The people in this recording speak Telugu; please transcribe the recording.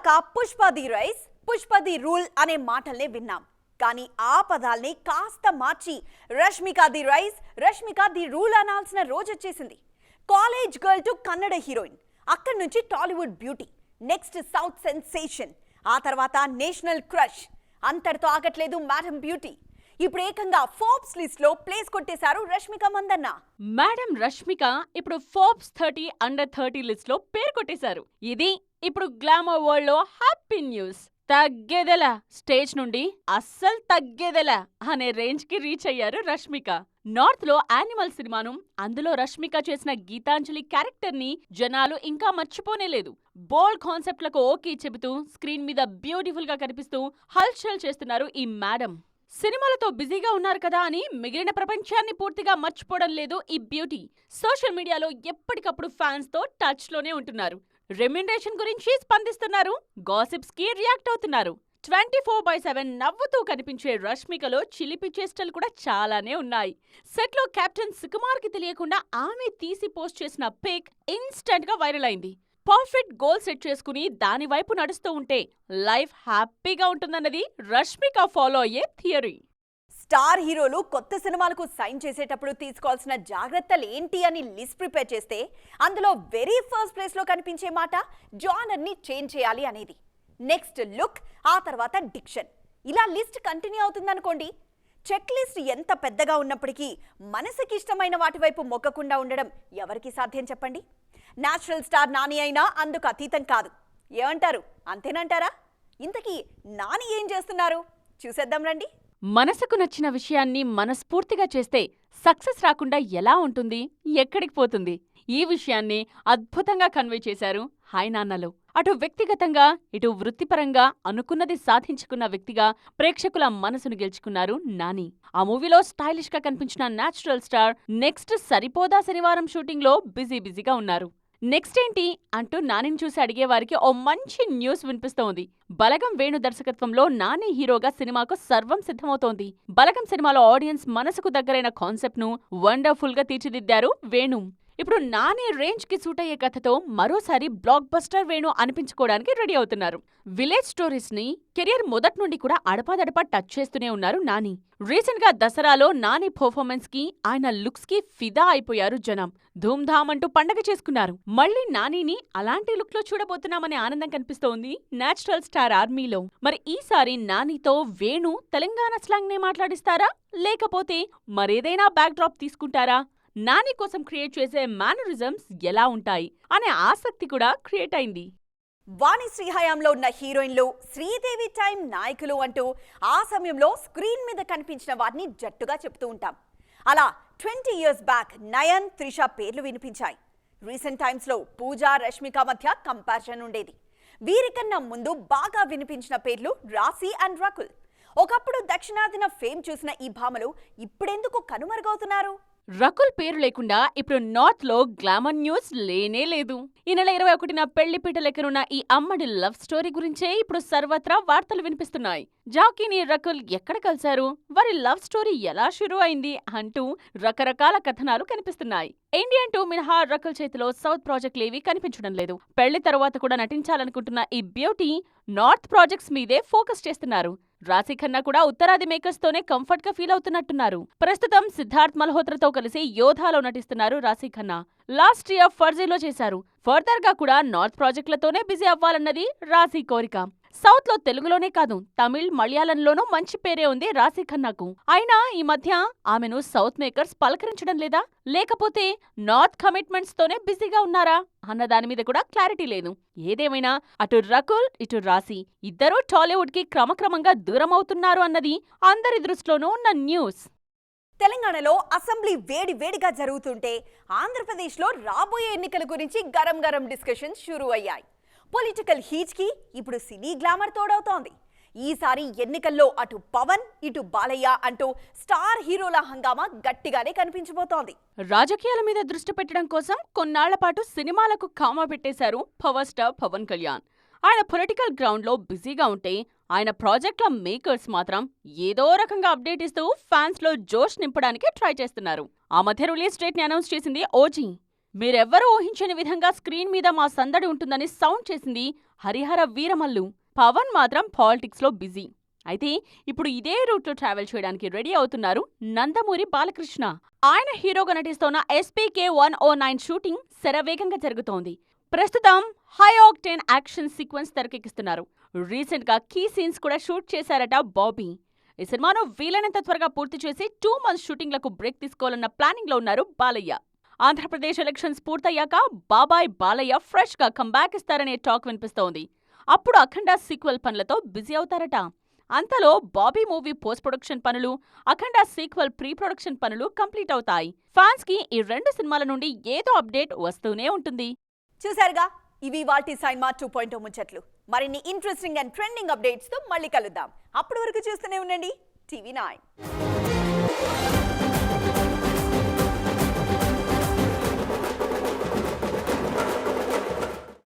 ఇప్పటిదాకా Pushpa the rise, Pushpa the rule అనే మాటల్నే విన్నాం. కానీ ఆ పదాల్ని కాస్త మార్చి Rashmika the rise, Rashmika the rule అనాల్సిన రోజు వచ్చేసింది. College girl to Kannada heroine, అక్కడి నుంచి Tollywood beauty, next south sensation, ఆ తర్వాత నేషనల్ క్రష్. అంతటితో ఆగట్లేదు మేడం బ్యూటీ. ఇప్పుడు ఏకంగా ఫోర్బ్స్ లిస్ట్ లో ప్లేస్ కొట్టేశారు రష్మిక మందన్న. మేడం రష్మిక ఇప్పుడు ఫోర్బ్స్ 30 అండర్ 30 లిస్ట్ లో పేరు కొట్టేశారు. ఇది ఇప్పుడు గ్లామర్ వరల్డ్ లో హ్యాపీ న్యూస్. తగ్గేదెలా స్టేజ్ నుండి అస్సలు తగ్గేదెలా అనే రేంజ్ కి రీచ్ అయ్యారు రష్మిక. నార్త్ లో యానిమల్ సినిమాను, అందులో రష్మిక చేసిన గీతాంజలి క్యారెక్టర్ ని జనాలు ఇంకా మర్చిపోనేలేదు. బోల్డ్ కాన్సెప్ట్లకు ఓకే చెబుతూ స్క్రీన్ మీద బ్యూటిఫుల్ గా కనిపిస్తూ హల్చల్ చేస్తున్నారు ఈ మేడం. సినిమాలతో బిజీగా ఉన్నారు కదా అని మిగిలిన ప్రపంచాన్ని పూర్తిగా మర్చిపోవడం లేదు ఈ బ్యూటీ. సోషల్ మీడియాలో ఎప్పటికప్పుడు ఫ్యాన్స్ తో టచ్ లోనే ఉంటున్నారు. రెమ్యునరేషన్ గురించి స్పందిస్తున్నారు, గాసిప్స్ కి రియాక్ట్ అవుతున్నారు. 24/7 నవ్వుతూ కనిపించే రష్మికలో చిలిపి చేష్టలు కూడా చాలానే ఉన్నాయి. సెట్ లో కెప్టెన్ సుకుమార్ కి తెలియకుండా ఆమె తీసి పోస్ట్ చేసిన పిక్ ఇన్స్టంట్ గా వైరల్ అయింది. పర్ఫెక్ట్ గోల్ సెట్ చేసుకుని దాని వైపు నడుస్తూ ఉంటే లైఫ్ హ్యాపీగా ఉంటుందన్నది రష్మిక ఫాలో అయ్యే థియరీ. స్టార్ హీరోలు కొత్త సినిమాలకు సైన్ చేసేటప్పుడు తీసుకోవాల్సిన జాగ్రత్తలు ఏంటి అని లిస్ట్ ప్రిపేర్ చేస్తే అందులో వెరీ ఫస్ట్ ప్లేస్ లో కనిపించే మాట జానర్ ని చేంజ్ చేయాలి అనేది. నెక్స్ట్ లుక్, ఆ తర్వాత డిక్షన్, ఇలా లిస్ట్ కంటిన్యూ అవుతుందనుకోండి. చెక్ లిస్ట్ ఎంత పెద్దగా ఉన్నప్పటికీ మనసుకి ఇష్టమైన వాటి వైపు మొక్కకుండా ఉండడం ఎవరికి సాధ్యం చెప్పండి? నేచురల్ స్టార్ నాని అయినా అందుకు అతీతం కాదు. ఏమంటారు, అంతేనంటారా? ఇంతకీ నాని ఏం చేస్తున్నారు చూసేద్దాం రండి. మనసుకు నచ్చిన విషయాన్ని మనస్ఫూర్తిగా చేస్తే సక్సెస్ రాకుండా ఎలా ఉంటుంది, ఎక్కడికి పోతుంది? ఈ విషయాన్ని అద్భుతంగా కన్వే చేశారు హాయ్ నాన్నలో. అటు వ్యక్తిగతంగా ఇటు వృత్తిపరంగా అనుకున్నది సాధించుకున్న వ్యక్తిగా ప్రేక్షకుల మనసును గెలుచుకున్నారు నాని. ఆ మూవీలో స్టైలిష్ గా కనిపించిన నేచురల్ స్టార్ నెక్స్ట్ సరిపోదా శనివారం షూటింగ్ లో బిజీగా ఉన్నారు. నెక్స్ట్ ఏంటి అంటూ నానిని చూసి అడిగేవారికి ఓ మంచి న్యూస్ వినిపిస్తోంది. బలగం వేణు దర్శకత్వంలో నాని హీరోగా సినిమాకు సర్వం సిద్ధమవుతోంది. బలగం సినిమాలో ఆడియన్స్ మనసుకు దగ్గరైన కాన్సెప్ట్ ను వండర్ఫుల్ గా తీర్చిదిద్దారు వేణు. ఇప్పుడు నాని రేంజ్ కి సూట్ అయ్యే కథతో మరోసారి బ్లాక్ బస్టర్ వేణు అనిపించుకోవడానికి రెడీ అవుతున్నారు. విలేజ్ స్టోరీస్ ని కెరియర్ మొదటి నుండి కూడా అడపాదడపా టచ్ చేస్తూనే ఉన్నారు నాని. రీసెంట్ గా దసరాలో నాని పర్ఫార్మెన్స్ కి, ఆయన లుక్స్ కి ఫిదా అయిపోయారు జనం. ధూమ్ధామ్ అంటూ పండగ చేసుకున్నారు. మళ్ళీ నానిని అలాంటి లుక్ లో చూడబోతున్నామనే ఆనందం కనిపిస్తోంది నేచురల్ స్టార్ ఆర్మీలో. మరి ఈసారి నానితో వేణు తెలంగాణ స్లాంగ్ నే మాట్లాడిస్తారా, లేకపోతే మరేదైనా బ్యాక్ డ్రాప్ తీసుకుంటారా? నాని కోసం క్రియేట్ చేసే మేనరిజమ్స్ ఎలా ఉంటాయి అనే ఆసక్తి కూడా క్రియేట్ అయింది. వాణిశ్రీ హయాంలో ఉన్న హీరోయిన్లు, శ్రీదేవి టైం నాయకులు అంటూ ఆ సమయంలో స్క్రీన్ మీద కనిపించిన వారిని జట్టుగా చెప్తూ ఉంటాం. అలా 20 years బ్యాక్ నయన్, త్రిష పేర్లు వినిపించాయి. రీసెంట్ టైమ్స్లో పూజా, రష్మిక మధ్య కంపారిజన్ ఉండేది. వీరికన్నా ముందు బాగా వినిపించిన పేర్లు రాశి అండ్ రకుల్. ఒకప్పుడు దక్షిణాదిన ఫేమ్ చూసిన ఈ భామలు ఇప్పుడెందుకు కనుమరుగవుతున్నారు? రకుల్ పేరు లేకుండా ఇప్పుడు నార్త్ లో గ్లామర్ న్యూస్ లేనే లేదు. ఈ నెల 21న పెళ్లిపీట లెక్కనున్న ఈ అమ్మడి లవ్ స్టోరీ గురించే ఇప్పుడు సర్వత్రా వార్తలు వినిపిస్తున్నాయి. జాకీని రకుల్ ఎక్కడ కలిశారు, వారి లవ్ స్టోరీ ఎలా షురూ అయింది అంటూ రకరకాల కథనాలు కనిపిస్తున్నాయి. ఇండియన్ 2 మినహా రకుల్ చేతిలో సౌత్ ప్రాజెక్టులేవీ కనిపించడం లేదు. పెళ్లి తర్వాత కూడా నటించాలనుకుంటున్న ఈ బ్యూటీ నార్త్ ప్రాజెక్ట్స్ మీదే ఫోకస్ చేస్తున్నారు. రాశి ఖన్నా కూడా ఉత్తరాది మేకర్స్ తోనే కంఫర్ట్ గా ఫీల్ అవుతున్నట్టున్నారు. ప్రస్తుతం సిద్ధార్థ్ మల్హోత్రాతో కలిసి యోధాలో నటిస్తున్నారు రాశి ఖన్నా. లాస్ట్ ఇయర్ ఫర్జీలో చేశారు. ఫర్దర్ గా కూడా నార్త్ ప్రాజెక్టులతోనే బిజీ అవ్వాలన్నది రాశి కోరిక. సౌత్ లో తెలుగులోనే కాదు, తమిళ్, మలయాళంలోనూ మంచి పేరే ఉంది రాశి ఖన్నాకు. అయినా ఈ మధ్య ఆమెను సౌత్ మేకర్స్ పలకరించడం లేదా, లేకపోతే నార్త్ కమిట్మెంట్స్ తోనే బిజీగా ఉన్నారా అన్న దాని మీద కూడా క్లారిటీ లేదు. ఏదేమైనా అటు రకుల్ ఇటు రాశి ఇద్దరూ టాలీవుడ్ కి క్రమక్రమంగా దూరమవుతున్నారు అన్నది అందరి దృష్టిలోనూ ఉన్న న్యూస్. తెలంగాణలో అసెంబ్లీ వేడిగా జరుగుతుంటే ఆంధ్రప్రదేశ్లో రాబోయే ఎన్నికల గురించి గరం డిస్కషన్స్ షురూ అయ్యాయి. పొలిటికల్ హీట్ కి ఇప్పుడు సినీ గ్లామర్ తోడవుతోంది. ఈసారి ఎన్నికల్లో అటు పవన్ ఇటు బాలయ్య అంటూ స్టార్ హీరోల హంగామా గట్టిగానే కనిపించబోతోంది. రాజకీయాల మీద దృష్టి పెట్టడం కోసం కొన్నాళ్ల పాటు సినిమాలకు కామా పెట్టేశారు పవర్ స్టార్ పవన్ కళ్యాణ్. ఆయన పొలిటికల్ గ్రౌండ్ లో బిజీగా ఉంటే ఆయన ప్రాజెక్టుల మేకర్స్ మాత్రం ఏదో రకంగా అప్డేట్ ఇస్తూ ఫ్యాన్స్ లో జోష్ నింపడానికి ట్రై చేస్తున్నారు. ఆ మధ్య రిలీజ్ డేట్ ని అనౌన్స్ చేసింది ఓజీ. మీరెవ్వరూ ఊహించని విధంగా స్క్రీన్ మీద మా సందడి ఉంటుందని సౌండ్ చేసింది హరిహర వీరమల్లు. పవన్ మాత్రం పాలిటిక్స్లో బిజీ. అయితే ఇప్పుడు ఇదే రూట్లో ట్రావెల్ చేయడానికి రెడీ అవుతున్నారు నందమూరి బాలకృష్ణ. ఆయన హీరోగా నటిస్తోన్న SPK 109 షూటింగ్ శరవేగంగా జరుగుతోంది. ప్రస్తుతం హై ఆక్టేన్ యాక్షన్ సీక్వెన్స్ తెరకెక్కిస్తున్నారు. రీసెంట్ గా కీ సీన్స్ కూడా షూట్ చేశారట బాబీ. ఈ సినిమాను వీలైనంత త్వరగా పూర్తి చేసి 2 months షూటింగ్లకు బ్రేక్ తీసుకోవాలన్న ప్లానింగ్ లో ఉన్నారు బాలయ్య. ఆంధ్రప్రదేశ్ ఎలక్షన్స్ పూర్తయ్యాక బాబాయ్ బాలయ్య ఫ్రెష్ గా కంబ్యాక్ ఇస్తారనే టాక్ వినిపిస్తోంది. అప్పుడు అఖండ సీక్వెల్ పనులతో బిజీ అవుతారట. అంతలో బాబీ మూవీ పోస్ట్ ప్రొడక్షన్ పనులు, అఖండ సీక్వెల్ ప్రీ ప్రొడక్షన్ పనులు కంప్లీట్ అవుతాయి. ఫ్యాన్స్ కి ఈ 2 సినిమాల నుండి ఏదో అప్డేట్ వస్తూనే ఉంటుంది. చూసారుగా, ఇవి వాటి సైన్మా 2.0 ముచ్చట్లు. మరిన్ని ఇంట్రెస్టింగ్ అండ్ ట్రెండింగ్ అప్డేట్స్ తో మళ్ళీ కలుద్దాం. అప్పటి వరకు చూస్తూనే ఉండండి TV9.